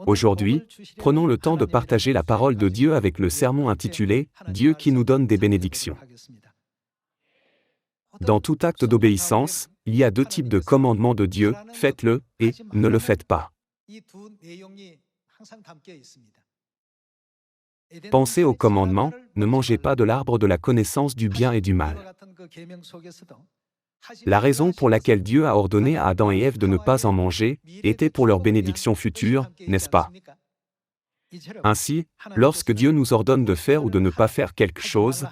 Aujourd'hui, prenons le temps de partager la parole de Dieu avec le sermon intitulé « Dieu qui nous donne des bénédictions ». Dans tout acte d'obéissance, il y a deux types de commandements de Dieu, faites-le et ne le faites pas. Pensez au commandement, ne mangez pas de l'arbre de la connaissance du bien et du mal. La raison pour laquelle Dieu a ordonné à Adam et Ève de ne pas en manger était pour leur bénédiction future, n'est-ce pas? Ainsi, lorsque Dieu nous ordonne de faire ou de ne pas faire quelque chose,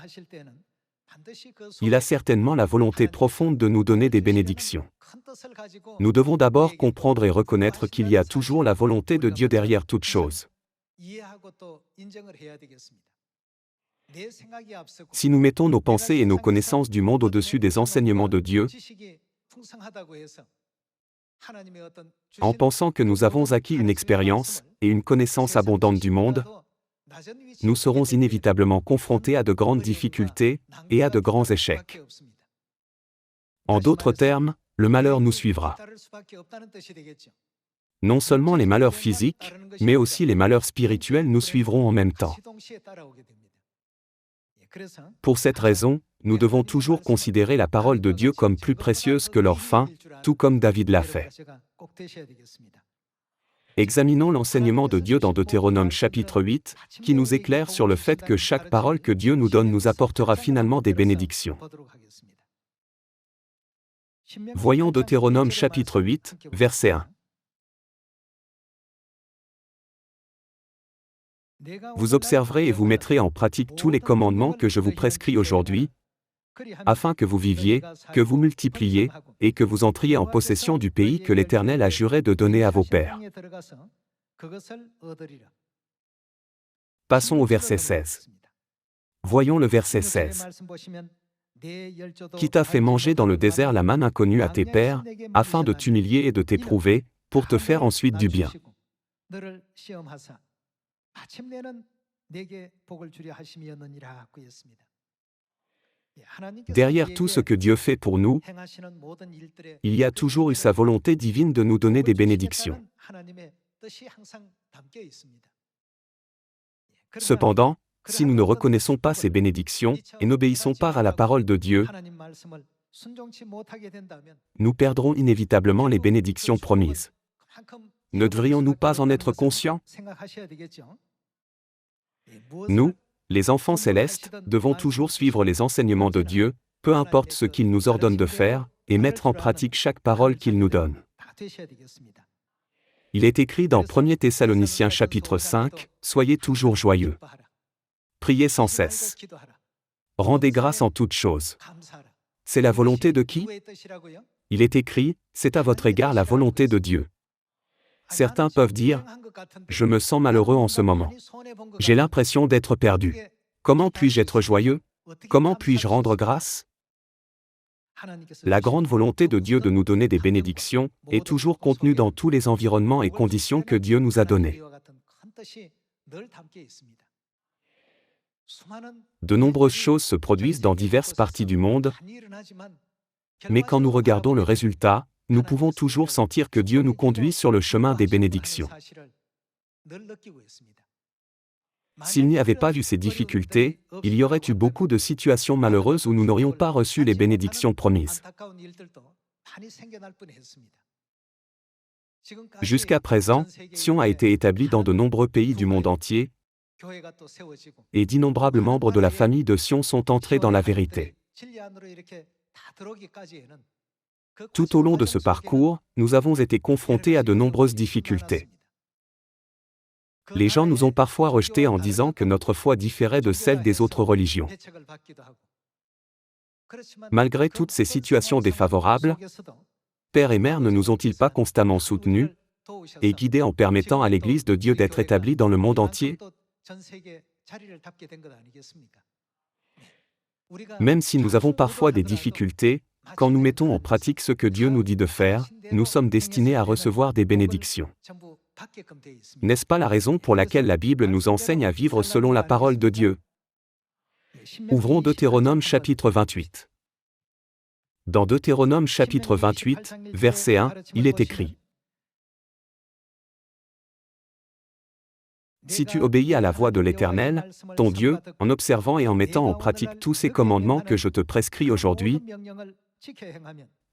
il a certainement la volonté profonde de nous donner des bénédictions. Nous devons d'abord comprendre et reconnaître qu'il y a toujours la volonté de Dieu derrière toute chose. Si nous mettons nos pensées et nos connaissances du monde au-dessus des enseignements de Dieu, en pensant que nous avons acquis une expérience et une connaissance abondante du monde, nous serons inévitablement confrontés à de grandes difficultés et à de grands échecs. En d'autres termes, le malheur nous suivra. Non seulement les malheurs physiques, mais aussi les malheurs spirituels nous suivront en même temps. Pour cette raison, nous devons toujours considérer la parole de Dieu comme plus précieuse que l'or fin, tout comme David l'a fait. Examinons l'enseignement de Dieu dans Deutéronome chapitre 8, qui nous éclaire sur le fait que chaque parole que Dieu nous donne nous apportera finalement des bénédictions. Voyons Deutéronome chapitre 8, verset 1. Vous observerez et vous mettrez en pratique tous les commandements que je vous prescris aujourd'hui, afin que vous viviez, que vous multipliez, et que vous entriez en possession du pays que l'Éternel a juré de donner à vos pères. Passons au verset 16. Voyons le verset 16. Qui t'a fait manger dans le désert la manne inconnue à tes pères, afin de t'humilier et de t'éprouver, pour te faire ensuite du bien. Derrière tout ce que Dieu fait pour nous, il y a toujours eu sa volonté divine de nous donner des bénédictions. Cependant, si nous ne reconnaissons pas ces bénédictions et n'obéissons pas à la parole de Dieu, nous perdrons inévitablement les bénédictions promises. Ne devrions-nous pas en être conscients? Nous, les enfants célestes, devons toujours suivre les enseignements de Dieu, peu importe ce qu'il nous ordonne de faire, et mettre en pratique chaque parole qu'il nous donne. Il est écrit dans 1 Thessaloniciens chapitre 5, « Soyez toujours joyeux. Priez sans cesse. Rendez grâce en toutes choses. » C'est la volonté de qui? Il est écrit, c'est à votre égard la volonté de Dieu. Certains peuvent dire, « Je me sens malheureux en ce moment. J'ai l'impression d'être perdu. Comment puis-je être joyeux? Comment puis-je rendre grâce? » La grande volonté de Dieu de nous donner des bénédictions est toujours contenue dans tous les environnements et conditions que Dieu nous a donnés. De nombreuses choses se produisent dans diverses parties du monde, mais quand nous regardons le résultat, nous pouvons toujours sentir que Dieu nous conduit sur le chemin des bénédictions. S'il n'y avait pas eu ces difficultés, il y aurait eu beaucoup de situations malheureuses où nous n'aurions pas reçu les bénédictions promises. Jusqu'à présent, Sion a été établi dans de nombreux pays du monde entier, et d'innombrables membres de la famille de Sion sont entrés dans la vérité. Tout au long de ce parcours, nous avons été confrontés à de nombreuses difficultés. Les gens nous ont parfois rejetés en disant que notre foi différait de celle des autres religions. Malgré toutes ces situations défavorables, Père et Mère ne nous ont-ils pas constamment soutenus et guidés en permettant à l'Église de Dieu d'être établie dans le monde entier? Même si nous avons parfois des difficultés, quand nous mettons en pratique ce que Dieu nous dit de faire, nous sommes destinés à recevoir des bénédictions. N'est-ce pas la raison pour laquelle la Bible nous enseigne à vivre selon la parole de Dieu? Ouvrons Deutéronome chapitre 28. Dans Deutéronome chapitre 28, verset 1, il est écrit. Si tu obéis à la voix de l'Éternel, ton Dieu, en observant et en mettant en pratique tous ces commandements que je te prescris aujourd'hui,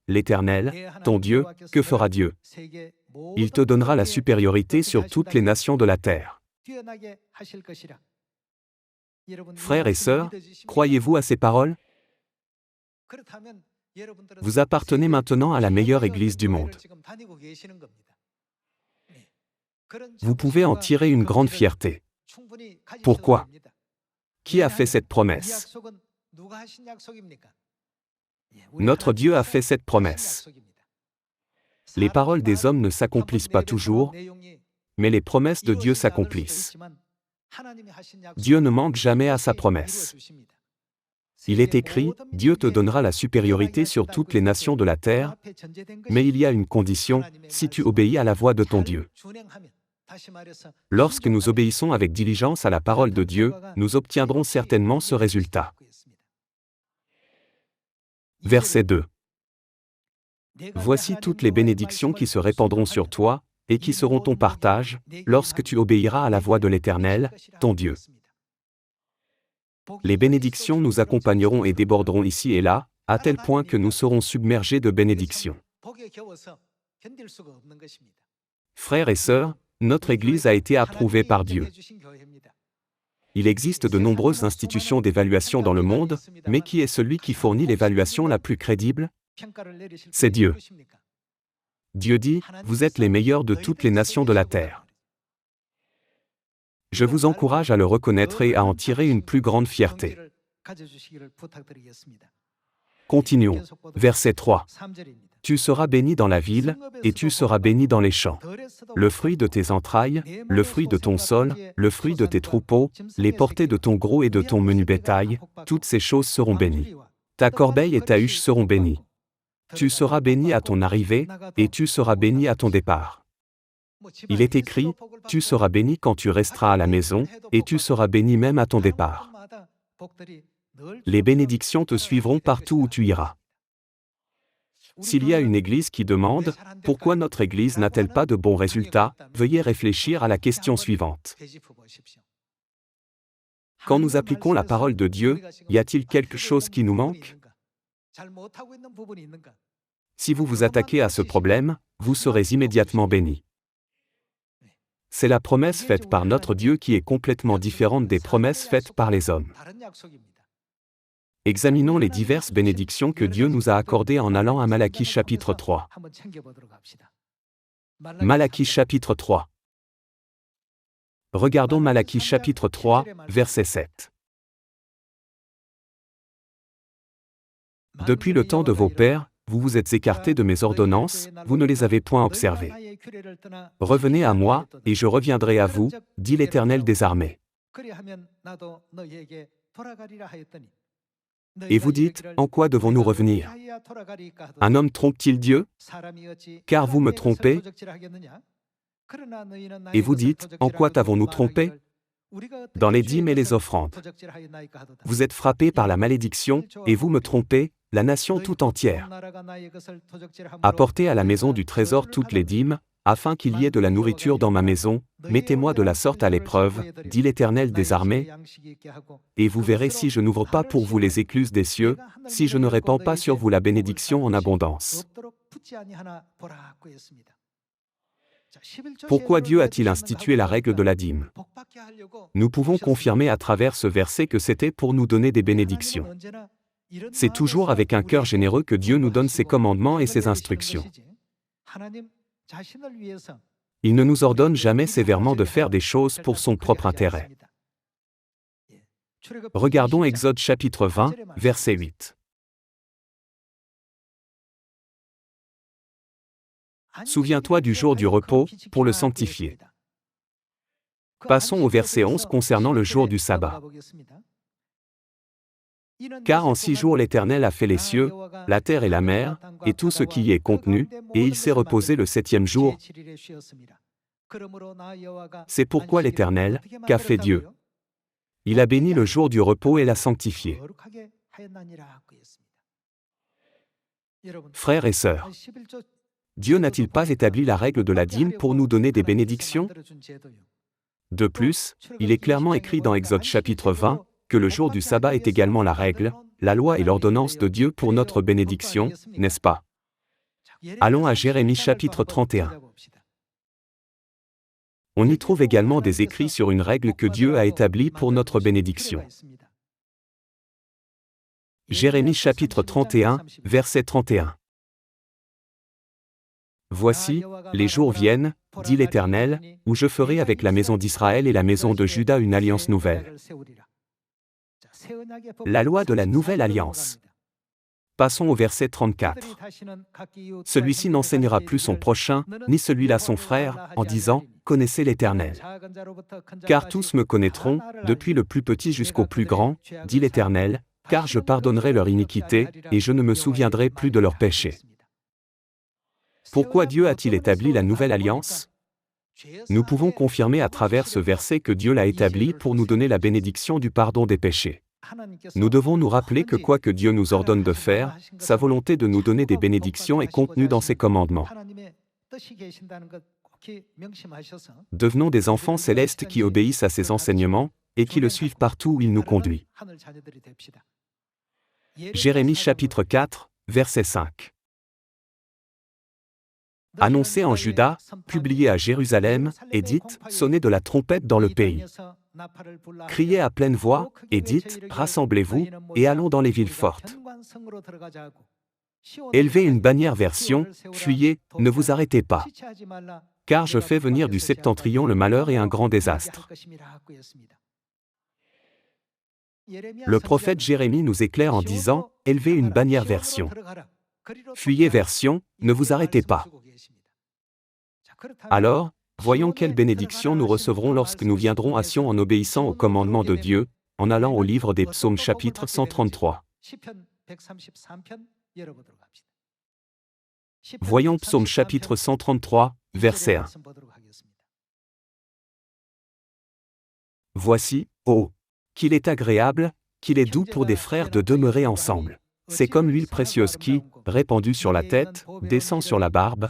l'Éternel, ton Dieu, que fera Dieu? Il te donnera la supériorité sur toutes les nations de la terre. Frères et sœurs, croyez-vous à ces paroles? Vous appartenez maintenant à la meilleure Église du monde. Vous pouvez en tirer une grande fierté. Pourquoi? Qui a fait cette promesse? Notre Dieu a fait cette promesse. Les paroles des hommes ne s'accomplissent pas toujours, mais les promesses de Dieu s'accomplissent. Dieu ne manque jamais à sa promesse. Il est écrit, Dieu te donnera la supériorité sur toutes les nations de la terre, mais il y a une condition, si tu obéis à la voix de ton Dieu. Lorsque nous obéissons avec diligence à la parole de Dieu, nous obtiendrons certainement ce résultat. Verset 2. Voici toutes les bénédictions qui se répandront sur toi, et qui seront ton partage, lorsque tu obéiras à la voix de l'Éternel, ton Dieu. Les bénédictions nous accompagneront et déborderont ici et là, à tel point que nous serons submergés de bénédictions. Frères et sœurs, notre Église a été approuvée par Dieu. Il existe de nombreuses institutions d'évaluation dans le monde, mais qui est celui qui fournit l'évaluation la plus crédible? C'est Dieu. Dieu dit, vous êtes les meilleurs de toutes les nations de la terre. Je vous encourage à le reconnaître et à en tirer une plus grande fierté. Continuons. Verset 3. Tu seras béni dans la ville, et tu seras béni dans les champs. Le fruit de tes entrailles, le fruit de ton sol, le fruit de tes troupeaux, les portées de ton gros et de ton menu bétail, toutes ces choses seront bénies. Ta corbeille et ta huche seront bénies. Tu seras béni à ton arrivée, et tu seras béni à ton départ. Il est écrit, tu seras béni quand tu resteras à la maison, et tu seras béni même à ton départ. Les bénédictions te suivront partout où tu iras. S'il y a une église qui demande, pourquoi notre église n'a-t-elle pas de bons résultats, veuillez réfléchir à la question suivante. Quand nous appliquons la parole de Dieu, y a-t-il quelque chose qui nous manque? Si vous vous attaquez à ce problème, vous serez immédiatement béni. C'est la promesse faite par notre Dieu qui est complètement différente des promesses faites par les hommes. Examinons les diverses bénédictions que Dieu nous a accordées en allant à Malachie chapitre 3. Malachie chapitre 3. Regardons Malachie chapitre 3, verset 7. Depuis le temps de vos pères, vous vous êtes écartés de mes ordonnances, vous ne les avez point observées. Revenez à moi, et je reviendrai à vous, dit l'Éternel des armées. Et vous dites, en quoi devons-nous revenir? Un homme trompe-t-il Dieu? Car vous me trompez. Et vous dites, en quoi t'avons-nous trompé? Dans les dîmes et les offrandes. Vous êtes frappés par la malédiction, et vous me trompez, la nation tout entière. Apportez à la maison du trésor toutes les dîmes, afin qu'il y ait de la nourriture dans ma maison, mettez-moi de la sorte à l'épreuve, dit l'Éternel des armées, et vous verrez si je n'ouvre pas pour vous les écluses des cieux, si je ne répands pas sur vous la bénédiction en abondance. Pourquoi Dieu a-t-il institué la règle de la dîme? Nous pouvons confirmer à travers ce verset que c'était pour nous donner des bénédictions. C'est toujours avec un cœur généreux que Dieu nous donne ses commandements et ses instructions. Il ne nous ordonne jamais sévèrement de faire des choses pour son propre intérêt. Regardons Exode chapitre 20, verset 8. Souviens-toi du jour du repos, pour le sanctifier. Passons au verset 11 concernant le jour du sabbat. Car en 6 jours l'Éternel a fait les cieux, la terre et la mer, et tout ce qui y est contenu, et il s'est reposé le 7e jour. C'est pourquoi l'Éternel, qu'a fait Dieu? Il a béni le jour du repos et l'a sanctifié. Frères et sœurs, Dieu n'a-t-il pas établi la règle de la dîme pour nous donner des bénédictions? De plus, il est clairement écrit dans Exode chapitre 20, que le jour du sabbat est également la règle, la loi et l'ordonnance de Dieu pour notre bénédiction, n'est-ce pas? Allons à Jérémie chapitre 31. On y trouve également des écrits sur une règle que Dieu a établie pour notre bénédiction. Jérémie chapitre 31, verset 31. Voici, les jours viennent, dit l'Éternel, où je ferai avec la maison d'Israël et la maison de Juda une alliance nouvelle. La loi de la nouvelle alliance. Passons au verset 34. Celui-ci n'enseignera plus son prochain, ni celui-là son frère, en disant, connaissez l'Éternel. Car tous me connaîtront, depuis le plus petit jusqu'au plus grand, dit l'Éternel, car je pardonnerai leur iniquité, et je ne me souviendrai plus de leurs péchés. Pourquoi Dieu a-t-il établi la nouvelle alliance? Nous pouvons confirmer à travers ce verset que Dieu l'a établi pour nous donner la bénédiction du pardon des péchés. Nous devons nous rappeler que quoi que Dieu nous ordonne de faire, sa volonté de nous donner des bénédictions est contenue dans ses commandements. Devenons des enfants célestes qui obéissent à ses enseignements, et qui le suivent partout où il nous conduit. Jérémie chapitre 4, verset 5. Annoncez en Juda, publiez à Jérusalem, et dites, sonnez de la trompette dans le pays. Criez à pleine voix, et dites, rassemblez-vous, et allons dans les villes fortes. Élevez une bannière vers Sion, fuyez, ne vous arrêtez pas. Car je fais venir du septentrion le malheur et un grand désastre. Le prophète Jérémie nous éclaire en disant, élevez une bannière vers Sion. Fuyez vers Sion, ne vous arrêtez pas. Alors, voyons quelle bénédiction nous recevrons lorsque nous viendrons à Sion en obéissant aux commandements de Dieu, en allant au livre des Psaumes chapitre 133. Voyons Psaume chapitre 133, verset 1. Voici, oh, qu'il est agréable, qu'il est doux pour des frères de demeurer ensemble. C'est comme l'huile précieuse qui, répandue sur la tête, descend sur la barbe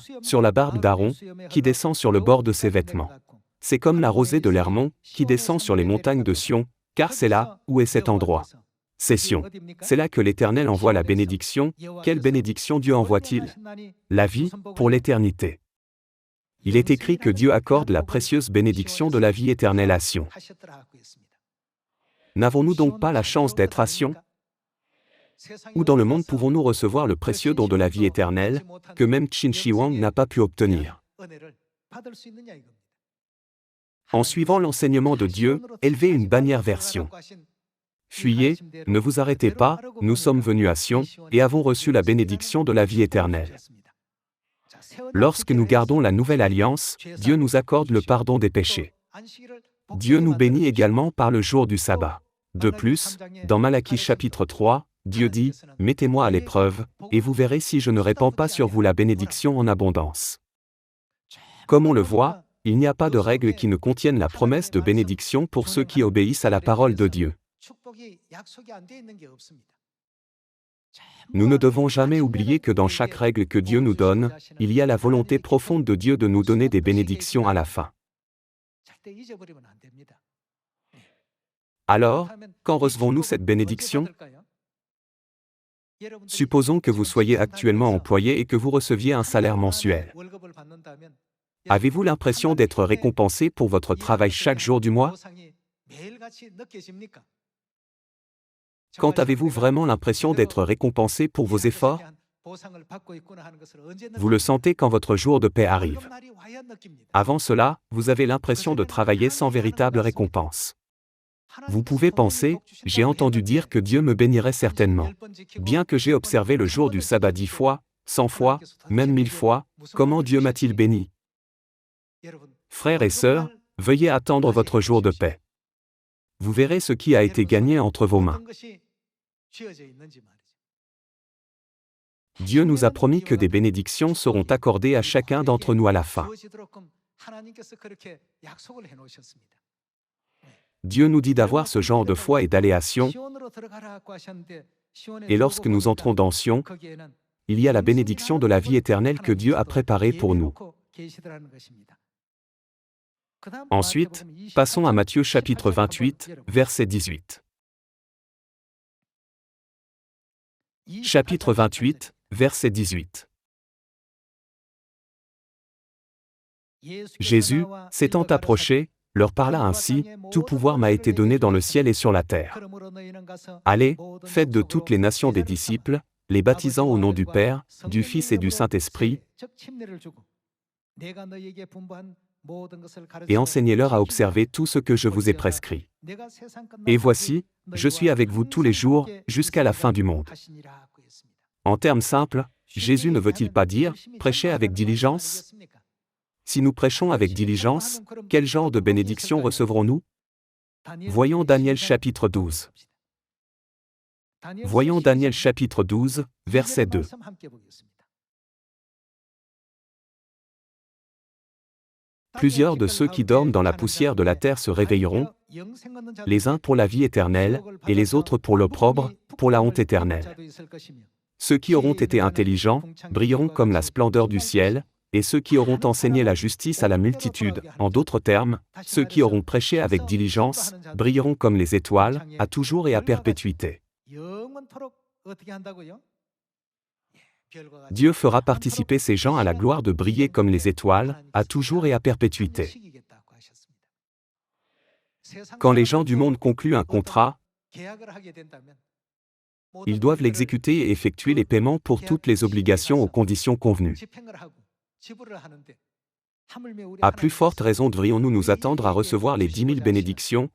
d'Aaron, qui descend sur le bord de ses vêtements. C'est comme la rosée de l'Hermon, qui descend sur les montagnes de Sion, car c'est là où est cet endroit. C'est Sion. C'est là que l'Éternel envoie la bénédiction. Quelle bénédiction Dieu envoie-t-il? La vie, pour l'éternité. Il est écrit que Dieu accorde la précieuse bénédiction de la vie éternelle à Sion. N'avons-nous donc pas la chance d'être à Sion? Où dans le monde pouvons-nous recevoir le précieux don de la vie éternelle, que même Qin Shi Huang n'a pas pu obtenir? En suivant l'enseignement de Dieu, élevez une bannière vers Sion. Fuyez, ne vous arrêtez pas, nous sommes venus à Sion, et avons reçu la bénédiction de la vie éternelle. Lorsque nous gardons la nouvelle alliance, Dieu nous accorde le pardon des péchés. Dieu nous bénit également par le jour du sabbat. De plus, dans Malachie chapitre 3, Dieu dit, « Mettez-moi à l'épreuve, et vous verrez si je ne répands pas sur vous la bénédiction en abondance. » Comme on le voit, il n'y a pas de règle qui ne contienne la promesse de bénédiction pour ceux qui obéissent à la parole de Dieu. Nous ne devons jamais oublier que dans chaque règle que Dieu nous donne, il y a la volonté profonde de Dieu de nous donner des bénédictions à la fin. Alors, quand recevons-nous cette bénédiction? Supposons que vous soyez actuellement employé et que vous receviez un salaire mensuel. Avez-vous l'impression d'être récompensé pour votre travail chaque jour du mois? Quand avez-vous vraiment l'impression d'être récompensé pour vos efforts? Vous le sentez quand votre jour de paie arrive. Avant cela, vous avez l'impression de travailler sans véritable récompense. Vous pouvez penser, j'ai entendu dire que Dieu me bénirait certainement. Bien que j'ai observé le jour du sabbat 10 fois, 100 fois, même 1000 fois, comment Dieu m'a-t-il béni? Frères et sœurs, veuillez attendre votre jour de paix. Vous verrez ce qui a été gagné entre vos mains. Dieu nous a promis que des bénédictions seront accordées à chacun d'entre nous à la fin. Dieu nous dit d'avoir ce genre de foi et d'aller à Sion, et lorsque nous entrons dans Sion, il y a la bénédiction de la vie éternelle que Dieu a préparée pour nous. Ensuite, passons à Matthieu chapitre 28, verset 18. Chapitre 28, verset 18. Jésus, s'étant approché, leur parla ainsi, « Tout pouvoir m'a été donné dans le ciel et sur la terre. Allez, faites de toutes les nations des disciples, les baptisant au nom du Père, du Fils et du Saint-Esprit, et enseignez-leur à observer tout ce que je vous ai prescrit. Et voici, je suis avec vous tous les jours, jusqu'à la fin du monde. » En termes simples, Jésus ne veut-il pas dire, prêchez avec diligence? Si nous prêchons avec diligence, quel genre de bénédiction recevrons-nous? Voyons Daniel chapitre 12. Voyons Daniel chapitre 12, verset 2. Plusieurs de ceux qui dorment dans la poussière de la terre se réveilleront, les uns pour la vie éternelle, et les autres pour l'opprobre, pour la honte éternelle. Ceux qui auront été intelligents, brilleront comme la splendeur du ciel, et ceux qui auront enseigné la justice à la multitude, en d'autres termes, ceux qui auront prêché avec diligence, brilleront comme les étoiles, à toujours et à perpétuité. Dieu fera participer ces gens à la gloire de briller comme les étoiles, à toujours et à perpétuité. Quand les gens du monde concluent un contrat, ils doivent l'exécuter et effectuer les paiements pour toutes les obligations aux conditions convenues. À plus forte raison devrions-nous nous attendre à recevoir les 10 000 bénédictions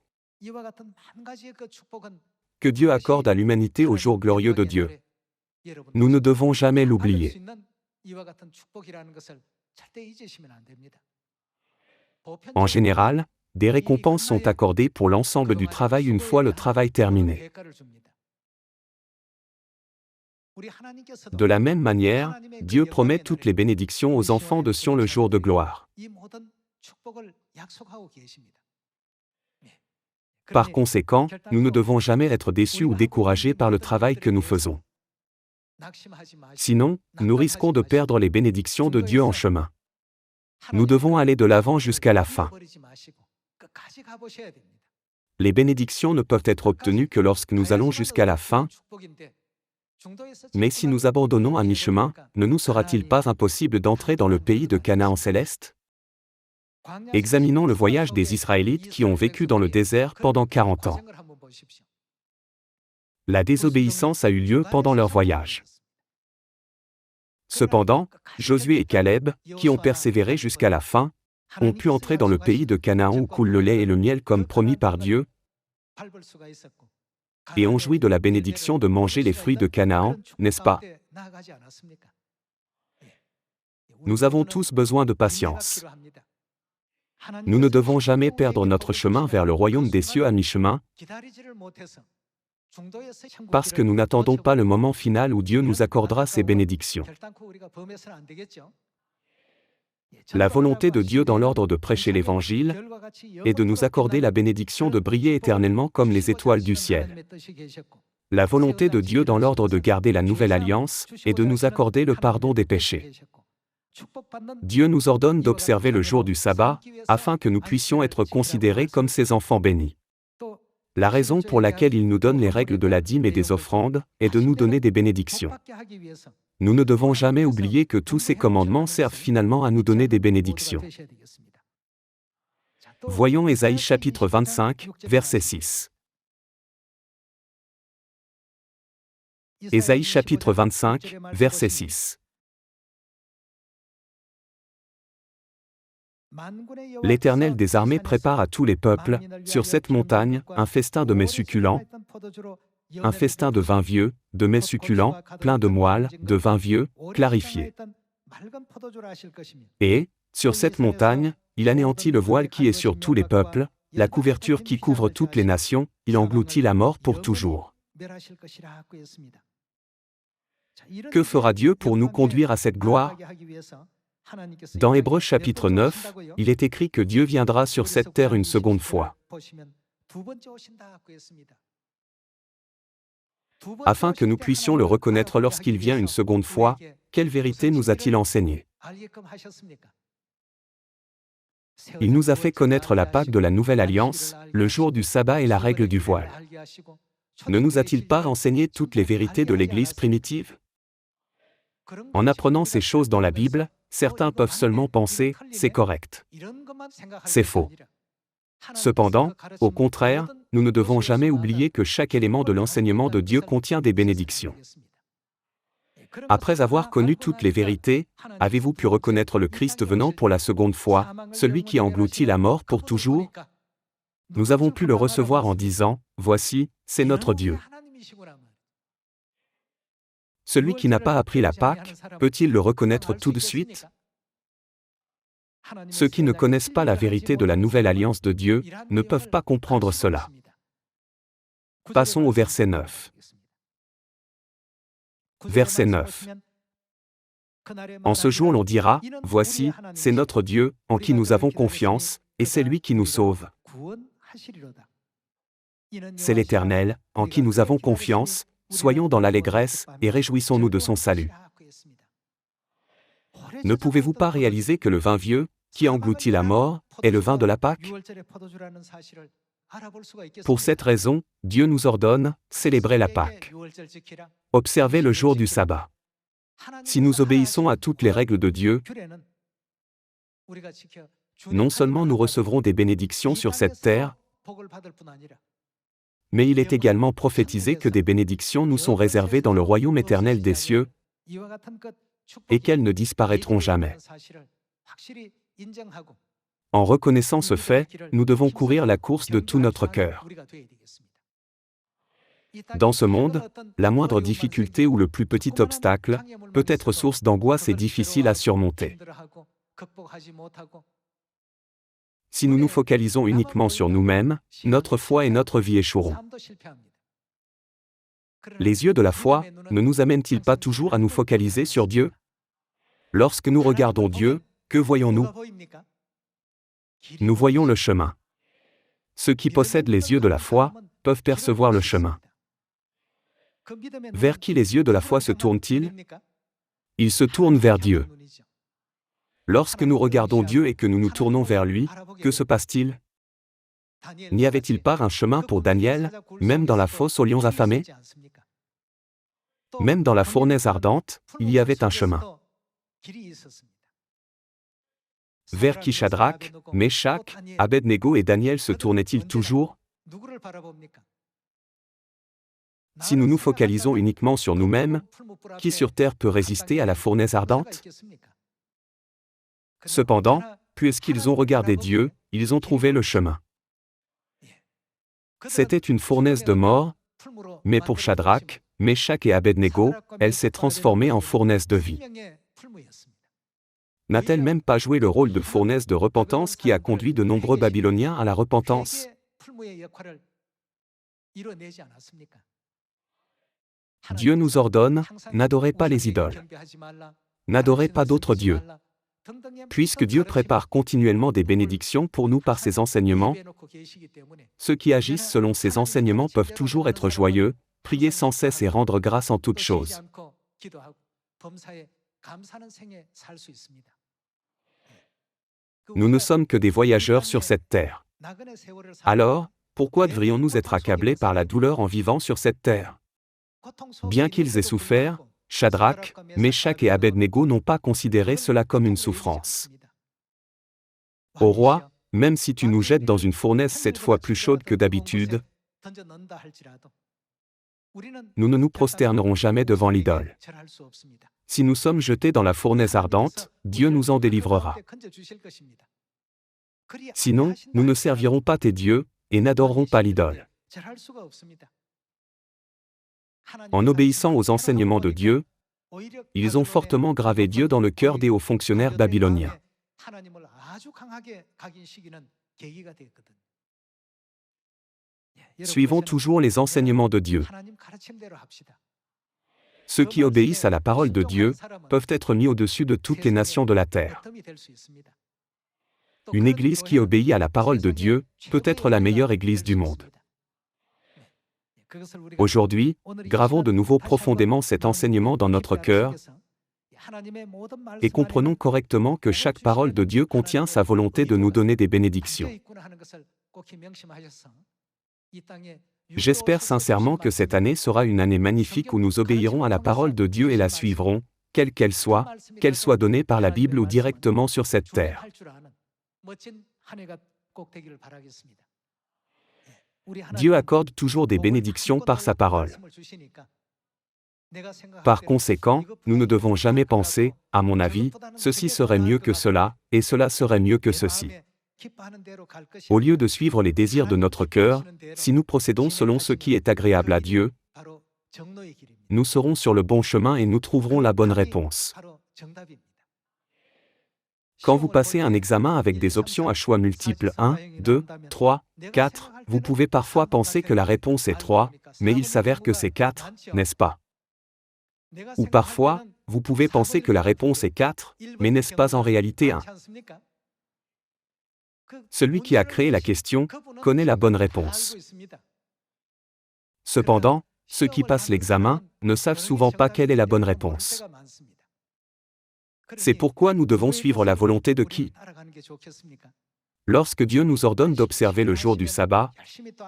que Dieu accorde à l'humanité au jour glorieux de Dieu. Nous ne devons jamais l'oublier. En général, des récompenses sont accordées pour l'ensemble du travail une fois le travail terminé. De la même manière, Dieu promet toutes les bénédictions aux enfants de Sion le jour de gloire. Par conséquent, nous ne devons jamais être déçus ou découragés par le travail que nous faisons. Sinon, nous risquons de perdre les bénédictions de Dieu en chemin. Nous devons aller de l'avant jusqu'à la fin. Les bénédictions ne peuvent être obtenues que lorsque nous allons jusqu'à la fin, mais si nous abandonnons à mi-chemin, ne nous sera-t-il pas impossible d'entrer dans le pays de Canaan céleste? Examinons le voyage des Israélites qui ont vécu dans le désert pendant 40 ans. La désobéissance a eu lieu pendant leur voyage. Cependant, Josué et Caleb, qui ont persévéré jusqu'à la fin, ont pu entrer dans le pays de Canaan où coule le lait et le miel comme promis par Dieu, et ont joui de la bénédiction de manger les fruits de Canaan, n'est-ce pas? Nous avons tous besoin de patience. Nous ne devons jamais perdre notre chemin vers le royaume des cieux à mi-chemin, parce que nous n'attendons pas le moment final où Dieu nous accordera ses bénédictions. La volonté de Dieu dans l'ordre de prêcher l'Évangile est de nous accorder la bénédiction de briller éternellement comme les étoiles du ciel. La volonté de Dieu dans l'ordre de garder la nouvelle alliance est de nous accorder le pardon des péchés. Dieu nous ordonne d'observer le jour du sabbat, afin que nous puissions être considérés comme ses enfants bénis. La raison pour laquelle il nous donne les règles de la dîme et des offrandes est de nous donner des bénédictions. Nous ne devons jamais oublier que tous ces commandements servent finalement à nous donner des bénédictions. Voyons Ésaïe chapitre 25, verset 6. Ésaïe chapitre 25, verset 6. L'Éternel des armées prépare à tous les peuples, sur cette montagne, un festin de mets succulents, un festin de vin vieux, de mets succulents, plein de moelle, de vin vieux, clarifié. Et, sur cette montagne, il anéantit le voile qui est sur tous les peuples, la couverture qui couvre toutes les nations, il engloutit la mort pour toujours. Que fera Dieu pour nous conduire à cette gloire? Dans Hébreux chapitre 9, il est écrit que Dieu viendra sur cette terre une seconde fois. Afin que nous puissions le reconnaître lorsqu'il vient une seconde fois, quelle vérité nous a-t-il enseigné? Il nous a fait connaître la Pâque de la Nouvelle Alliance, le jour du sabbat et la règle du voile. Ne nous a-t-il pas enseigné toutes les vérités de l'Église primitive? En apprenant ces choses dans la Bible, certains peuvent seulement penser « c'est correct ». C'est faux. Cependant, au contraire, nous ne devons jamais oublier que chaque élément de l'enseignement de Dieu contient des bénédictions. Après avoir connu toutes les vérités, avez-vous pu reconnaître le Christ venant pour la seconde fois, celui qui engloutit la mort pour toujours? Nous avons pu le recevoir en disant, « Voici, c'est notre Dieu ». Celui qui n'a pas appris la Pâque, peut-il le reconnaître tout de suite? Ceux qui ne connaissent pas la vérité de la nouvelle alliance de Dieu ne peuvent pas comprendre cela. Passons au verset 9. Verset 9. En ce jour l'on dira, « Voici, c'est notre Dieu, en qui nous avons confiance, et c'est lui qui nous sauve. » C'est l'Éternel, en qui nous avons confiance, soyons dans l'allégresse, et réjouissons-nous de son salut. Ne pouvez-vous pas réaliser que le vin vieux, qui engloutit la mort, est le vin de la Pâque? Pour cette raison, Dieu nous ordonne, célébrez la Pâque. Observez le jour du sabbat. Si nous obéissons à toutes les règles de Dieu, non seulement nous recevrons des bénédictions sur cette terre, mais il est également prophétisé que des bénédictions nous sont réservées dans le royaume éternel des cieux, et qu'elles ne disparaîtront jamais. En reconnaissant ce fait, nous devons courir la course de tout notre cœur. Dans ce monde, la moindre difficulté ou le plus petit obstacle peut être source d'angoisse et difficile à surmonter. Si nous nous focalisons uniquement sur nous-mêmes, notre foi et notre vie échoueront. Les yeux de la foi ne nous amènent-ils pas toujours à nous focaliser sur Dieu? Lorsque nous regardons Dieu, que voyons-nous? Nous voyons le chemin. Ceux qui possèdent les yeux de la foi peuvent percevoir le chemin. Vers qui les yeux de la foi se tournent-ils? Ils se tournent vers Dieu. Lorsque nous regardons Dieu et que nous nous tournons vers lui, que se passe-t-il? N'y avait-il pas un chemin pour Daniel, même dans la fosse aux lions affamés? Même dans la fournaise ardente, il y avait un chemin. Vers qui Shadrach, Meshach, Abed-Négo et Daniel se tournaient-ils toujours? Si nous nous focalisons uniquement sur nous-mêmes, qui sur terre peut résister à la fournaise ardente? Cependant, puisqu'ils ont regardé Dieu, ils ont trouvé le chemin. C'était une fournaise de mort, mais pour Shadrach, Meshach et Abed-Négo, elle s'est transformée en fournaise de vie. N'a-t-elle même pas joué le rôle de fournaise de repentance qui a conduit de nombreux Babyloniens à la repentance? Dieu nous ordonne, n'adorez pas les idoles. N'adorez pas d'autres dieux. Puisque Dieu prépare continuellement des bénédictions pour nous par ses enseignements, ceux qui agissent selon ses enseignements peuvent toujours être joyeux, prier sans cesse et rendre grâce en toutes choses. Nous ne sommes que des voyageurs sur cette terre. Alors, pourquoi devrions-nous être accablés par la douleur en vivant sur cette terre? Bien qu'ils aient souffert, Shadrach, Meshach et Abed-Négo n'ont pas considéré cela comme une souffrance. Ô roi, même si tu nous jettes dans une fournaise 7 fois plus chaude que d'habitude, nous ne nous prosternerons jamais devant l'idole. Si nous sommes jetés dans la fournaise ardente, Dieu nous en délivrera. Sinon, nous ne servirons pas tes dieux, et n'adorerons pas l'idole. En obéissant aux enseignements de Dieu, ils ont fortement gravé Dieu dans le cœur des hauts fonctionnaires babyloniens. Suivons toujours les enseignements de Dieu. Ceux qui obéissent à la parole de Dieu peuvent être mis au-dessus de toutes les nations de la terre. Une église qui obéit à la parole de Dieu peut être la meilleure église du monde. Aujourd'hui, gravons de nouveau profondément cet enseignement dans notre cœur Et comprenons correctement que chaque parole de Dieu contient sa volonté de nous donner des bénédictions. J'espère sincèrement que cette année sera une année magnifique où nous obéirons à la parole de Dieu et la suivrons, quelle qu'elle soit donnée par la Bible ou directement sur cette terre. Dieu accorde toujours des bénédictions par sa parole. Par conséquent, nous ne devons jamais penser, à mon avis, ceci serait mieux que cela, et cela serait mieux que ceci. Au lieu de suivre les désirs de notre cœur, si nous procédons selon ce qui est agréable à Dieu, nous serons sur le bon chemin et nous trouverons la bonne réponse. Quand vous passez un examen avec des options à choix multiples 1, 2, 3, 4, vous pouvez parfois penser que la réponse est 3, mais il s'avère que c'est 4, n'est-ce pas? Ou parfois, vous pouvez penser que la réponse est 4, mais n'est-ce pas en réalité 1? Celui qui a créé la question connaît la bonne réponse. Cependant, ceux qui passent l'examen ne savent souvent pas quelle est la bonne réponse. C'est pourquoi nous devons suivre la volonté de qui? Lorsque Dieu nous ordonne d'observer le jour du sabbat,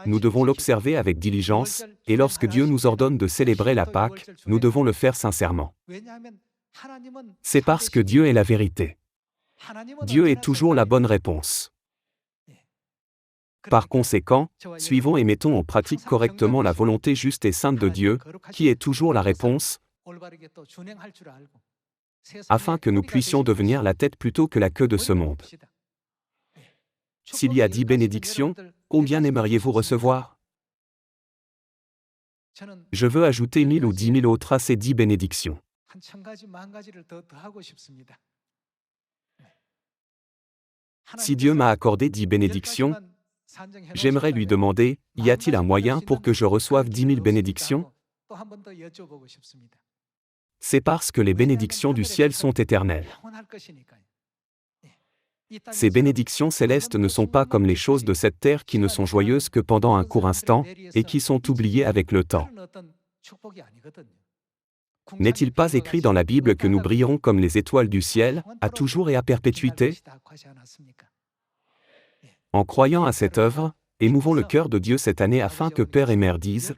nous devons l'observer avec diligence, et lorsque Dieu nous ordonne de célébrer la Pâque, nous devons le faire sincèrement. C'est parce que Dieu est la vérité. Dieu est toujours la bonne réponse. Par conséquent, suivons et mettons en pratique correctement la volonté juste et sainte de Dieu, qui est toujours la réponse, afin que nous puissions devenir la tête plutôt que la queue de ce monde. S'il y a 10 bénédictions, combien aimeriez-vous recevoir? Je veux ajouter 1000 ou 10 000 autres à ces 10 bénédictions. Si Dieu m'a accordé 10 bénédictions, j'aimerais lui demander, y a-t-il un moyen pour que je reçoive 10 000 bénédictions? C'est parce que les bénédictions du ciel sont éternelles. Ces bénédictions célestes ne sont pas comme les choses de cette terre qui ne sont joyeuses que pendant un court instant, et qui sont oubliées avec le temps. N'est-il pas écrit dans la Bible que nous brillerons comme les étoiles du ciel, à toujours et à perpétuité? En croyant à cette œuvre, émouvons le cœur de Dieu cette année afin que Père et Mère disent: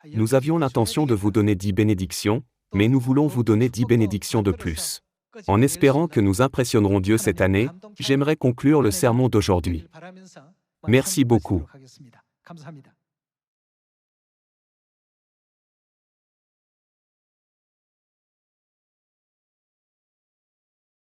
nous avions l'intention de vous donner 10 bénédictions, mais nous voulons vous donner 10 bénédictions de plus. En espérant que nous impressionnerons Dieu cette année, j'aimerais conclure le sermon d'aujourd'hui. Merci beaucoup.